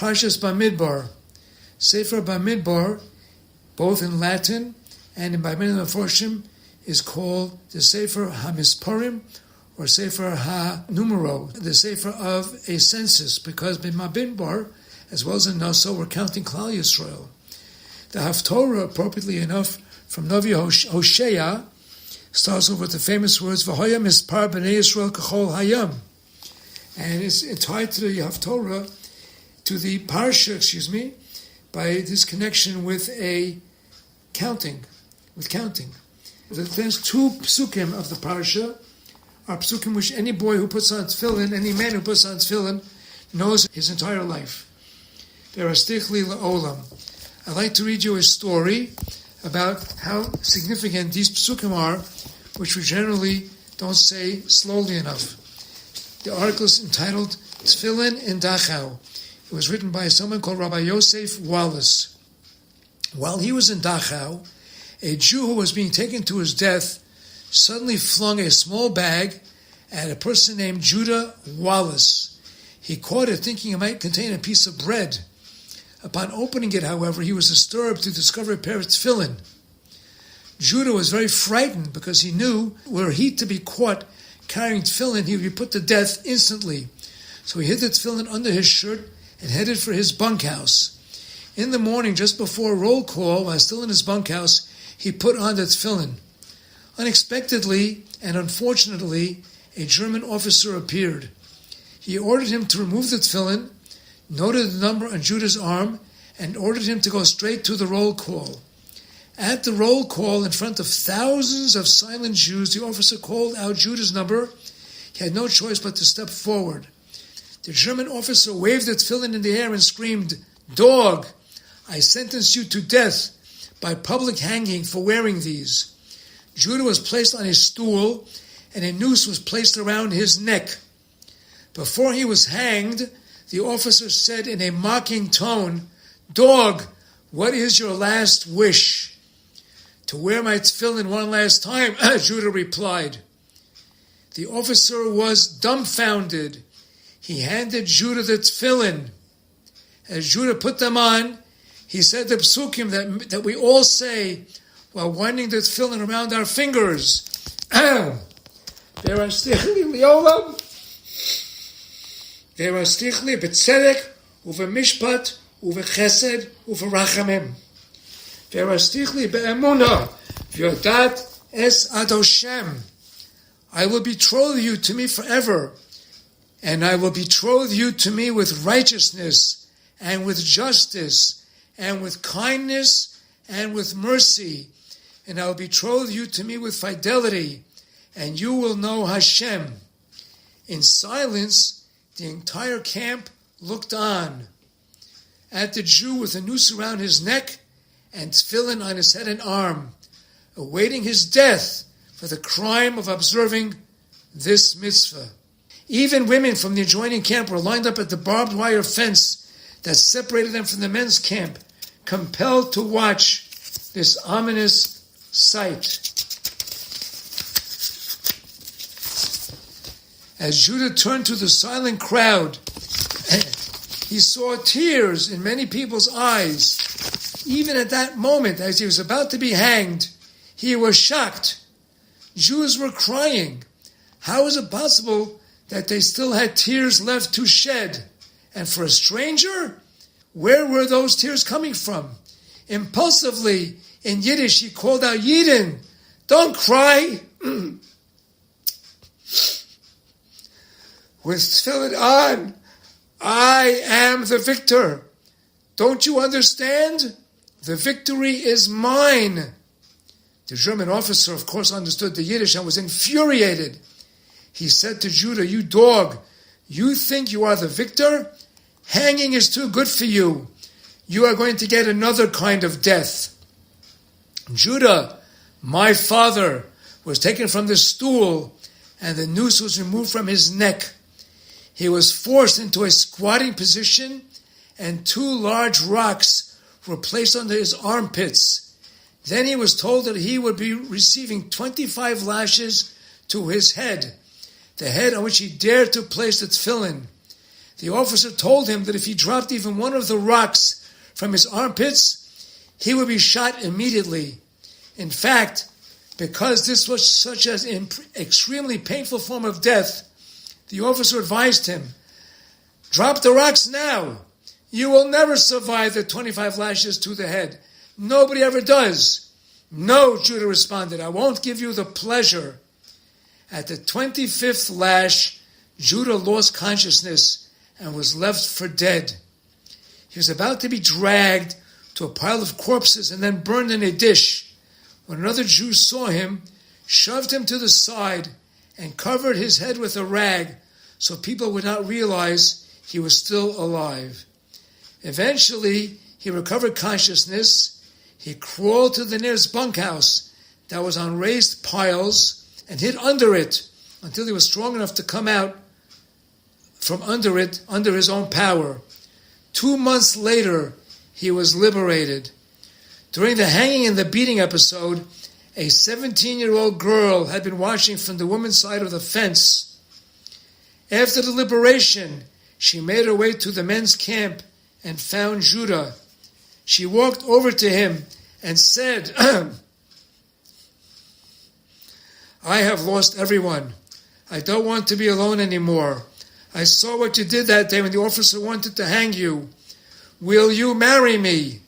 Parshas Bamidbar. Sefer Bamidbar, both in Latin and in Bamidbar Meforshim, is called the Sefer HaMisparim, or Sefer HaNumero, the Sefer of a census, because Bamidbar, as well as in Naso, we're counting Klal Yisrael. The Haftorah, appropriately enough, from Novi Hosea, starts off with the famous words, V'hoya mispar b'nei Yisrael k'chol hayam. And it's tied to the Haftorah, to the Parsha, by this connection with counting. There's two psukim of the Parsha, are psukim which any boy who puts on tefillin, any man who puts on tefillin, knows his entire life. V'erastichli la'olam. I'd like to read you a story about how significant these psukim are, which we generally don't say slowly enough. The article is entitled Tefillin in Dachau. It was written by someone called Rabbi Yosef Wallace. While he was in Dachau, a Jew who was being taken to his death suddenly flung a small bag at a person named Judah Wallace. He caught it thinking it might contain a piece of bread. Upon opening it, however, he was disturbed to discover a pair of tefillin. Judah was very frightened because he knew were he to be caught carrying tefillin, he would be put to death instantly. So he hid the tefillin under his shirt and headed for his bunkhouse. In the morning, just before roll call, while still in his bunkhouse, he put on the tefillin. Unexpectedly and unfortunately, a German officer appeared. He ordered him to remove the tefillin, noted the number on Judah's arm, and ordered him to go straight to the roll call. At the roll call, in front of thousands of silent Jews, the officer called out Judah's number. He had no choice but to step forward. The German officer waved the tefillin in the air and screamed, "Dog, I sentence you to death by public hanging for wearing these." Judah was placed on a stool, and a noose was placed around his neck. Before he was hanged, the officer said in a mocking tone, "Dog, what is your last wish?" "To wear my tefillin one last time," Judah replied. The officer was dumbfounded. He handed Judah the tefillin. As Judah put them on, he said the psukim that we all say while winding the tefillin around our fingers. V'erastichli liolam, v'erastichli b'tzedek, u'v'mishpat, u'v'chesed, u'v'rachamim. V'erastichli be'emunah, v'yodat es adoshem. I will betroth you to me forever, and I will betroth you to me with righteousness, and with justice, and with kindness, and with mercy, and I will betroth you to me with fidelity, and you will know Hashem. In silence, the entire camp looked on at the Jew with a noose around his neck and tefillin on his head and arm, awaiting his death for the crime of observing this mitzvah. Even women from the adjoining camp were lined up at the barbed wire fence that separated them from the men's camp, compelled to watch this ominous sight. As Judah turned to the silent crowd, he saw tears in many people's eyes. Even at that moment, as he was about to be hanged, he was shocked. Jews were crying. How is it possible that they still had tears left to shed? And for a stranger, where were those tears coming from? Impulsively, in Yiddish, he called out, "Yidden, don't cry." With tefillin on, I am the victor. Don't you understand? The victory is mine. The German officer, of course, understood the Yiddish and was infuriated. He said to Judah, "You dog, you think you are the victor? Hanging is too good for you. You are going to get another kind of death." Judah, my father, was taken from the stool, and the noose was removed from his neck. He was forced into a squatting position, and 2 large rocks were placed under his armpits. Then he was told that he would be receiving 25 lashes to his head, the head on which he dared to place the tefillin. The officer told him that if he dropped even one of the rocks from his armpits, he would be shot immediately. In fact, because this was such an extremely painful form of death, the officer advised him, "Drop the rocks now. You will never survive the 25 lashes to the head. Nobody ever does." "No," Judah responded, "I won't give you the pleasure." At the 25th lash, Judah lost consciousness and was left for dead. He was about to be dragged to a pile of corpses and then burned in a dish, when another Jew saw him, shoved him to the side, and covered his head with a rag so people would not realize he was still alive. Eventually, he recovered consciousness. He crawled to the nearest bunkhouse that was on raised piles and hid under it until he was strong enough to come out from under it, under his own power. 2 months later, he was liberated. During the hanging and the beating episode, a 17-year-old girl had been watching from the woman's side of the fence. After the liberation, she made her way to the men's camp and found Judah. She walked over to him and said, "I have lost everyone. I don't want to be alone anymore. I saw what you did that day when the officer wanted to hang you. Will you marry me?"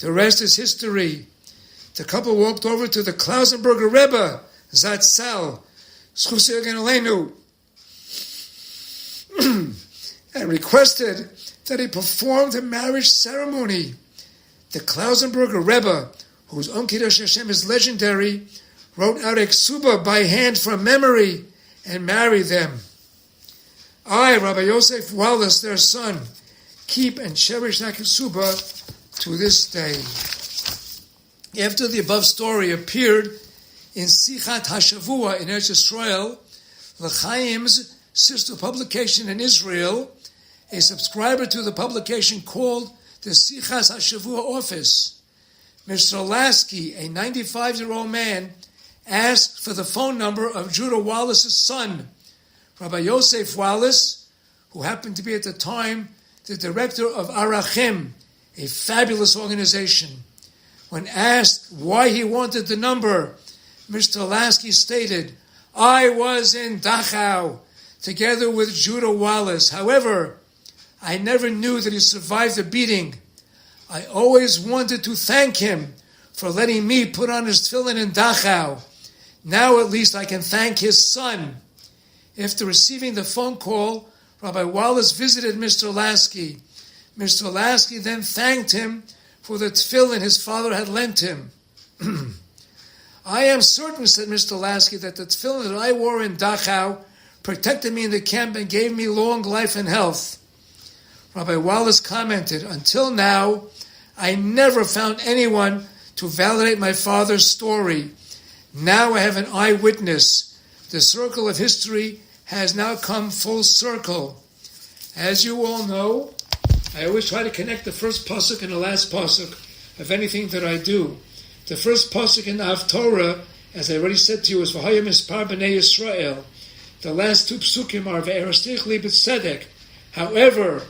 The rest is history. The couple walked over to the Klausenberger Rebbe, Zatzal, Zchus Yagin Aleinu, and requested that he perform the marriage ceremony. The Klausenberger Rebbe, whose Kiddush Hashem is legendary, wrote out a ksuba by hand from memory and married them. I, Rabbi Yosef Wallace, their son, keep and cherish that ksuba to this day. After the above story appeared in Sichat HaShavua in Eretz Yisrael, L'Chaim's sister publication in Israel, a subscriber to the publication called the Sichas HaShavua office. Mr. Lasky, a 95-year-old man, asked for the phone number of Judah Wallace's son, Rabbi Yosef Wallace, who happened to be at the time the director of Arachim, a fabulous organization. When asked why he wanted the number, Mr. Lasky stated, "I was in Dachau together with Judah Wallace. However, I never knew that he survived the beating. I always wanted to thank him for letting me put on his tefillin in Dachau. Now at least I can thank his son." After receiving the phone call, Rabbi Wallace visited Mr. Lasky. Mr. Lasky then thanked him for the tefillin his father had lent him. "I am certain," said Mr. Lasky, "that the tefillin that I wore in Dachau protected me in the camp and gave me long life and health." Rabbi Wallace commented, "Until now, I never found anyone to validate my father's story. Now I have an eyewitness. The circle of history has now come full circle." As you all know, I always try to connect the first pasuk and the last pasuk of anything that I do. The first pasuk in the Haftorah, as I already said to you, is V'haya Mispar B'nei Yisrael. The last two psukim are Ve'erastichli B'tzedek. However,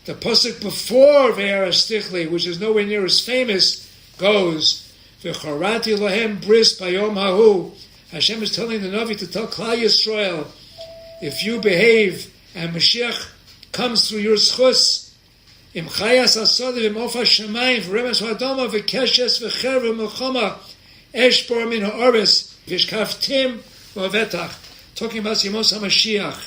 the pasuk before Ve'erastichli, which is nowhere near as famous, goes V'charati Lahem Bris Bayom Hahu. Hashem is telling the Navi to tell Klal Yisrael, if you behave and Mashiach comes through your schus, Im chayas asadi v'mofa shemayim v'remes v'adoma v'keshes v'cher v'melchama esh bor min ha'oris v'shkaftim v'avetach. Talking about Yemos HaMashiach.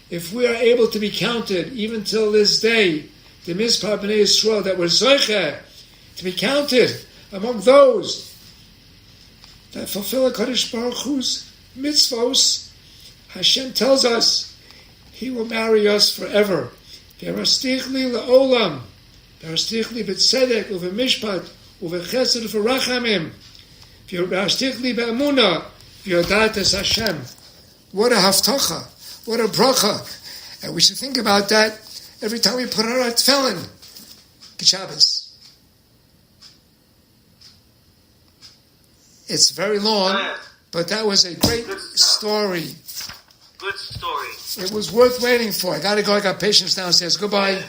If we are able to be counted, even till this day, the Mispar B'nai Yisrael, that were zoiche, to be counted among those that fulfill HaKadosh Baruch Hu's mitzvos, Hashem tells us He will marry us forever. V'erastichli le'olam, v'erastichli b'tzedek u'v'mishpat u'v'chesed u'v'rachamim, v'erastichli be'emunah v'yodat es Hashem. What a haftacha, what a bracha. And we should think about that every time we put on our tefillin. Good Shabbos. It's very long, but that was a great story. Good story. It was worth waiting for. I gotta go. I got patients downstairs. Goodbye.